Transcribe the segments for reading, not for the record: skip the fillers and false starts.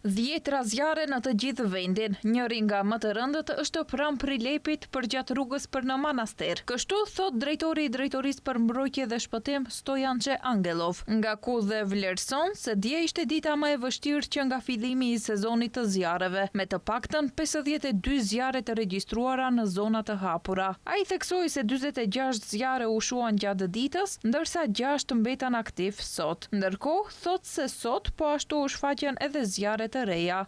10 zjarre në të gjithë vendin. Njëri nga më të rëndët është pranë Prilepit përgjatë rrugës për në Manaster. Kështu thot drejtori i drejtorisë për mbrojtje dhe shpëtim Stojanče Angelov. Nga ku dhe vlerëson se dje ishte dita më e vështirë që nga fillimi i sezonit të zjarreve, me të paktën 52 zjarre të regjistruara në zona të hapura. Ai theksoi se 46 zjarre u shuan gjatë ditës, ndërsa 6 mbetën aktiv sot. Ndërkohë thot se sot po ashtu u shfaqen edhe zjarre të reja.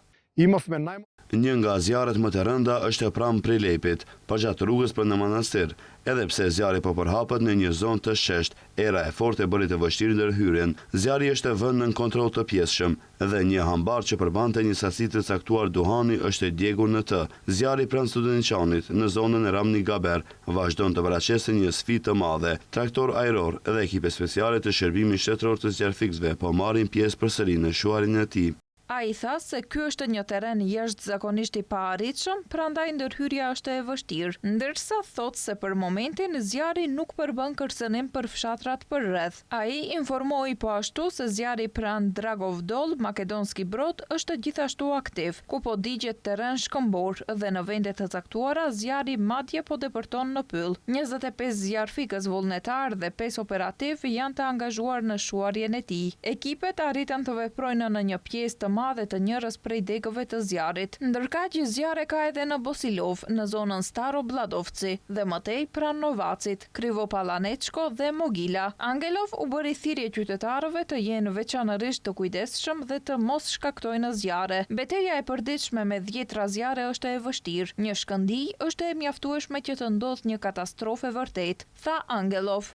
Një nga zjarret më të rënda është pranë Prilepit, përgjatë rrugës për në Manastir, edhe pse zjarri po përhapet në një zonë të shesht, era e fortë e bëri të vështirë ndërhyrjen. Zjarri është vënë në kontroll të pjesshëm dhe një hambar që përbante një sasi të caktuar duhani është djegur në të. Zjarri pranë Studeniçanit në zonën e Ramni Gaber vazhdon të paraqesë një sfidë të madhe. Traktor ajror dhe ekipe speciale të shërbimit shtetëror të zjarrfikësve po marrin pjesë përsëri në shuarin e tij. Ai tha se ky është një terren jashtëzakonisht i paarritshëm, prandaj ndërhyrja është e vështirë, ndërsa thot se për momentin zjarri nuk përbën kërcënim për fshatrat përreth. Ai informoi po ashtu se zjarri pranë Dragovdol, Makedonski Brod është gjithashtu aktiv, ku po digjet terren shkëmbor dhe në vende të caktuara zjarri madje po depërton në pyll. 25 zjarrfikës vullnetar dhe 5 operativ janë të angazhuar në shuarjen e tij. Ekipet arritën të veprojnë në një pjesë të madhe të njërës prej degëve të zjarrit. Ndërkaq zjarre ka edhe në Bosilov, në zonën Staro Bladovci dhe mëtej pranë Novacit, Krivopalanechko dhe Mogila. Angelov u bëri thirrje qytetarëve të jenë veçanërisht të kujdesshëm dhe të mos shkaktojnë zjarre. Betejja e përditshme me 10 zjarre është e vështirë. Një shkëndij është e mjaftueshme që të ndodhë një katastrofë vërtet, tha Angelov.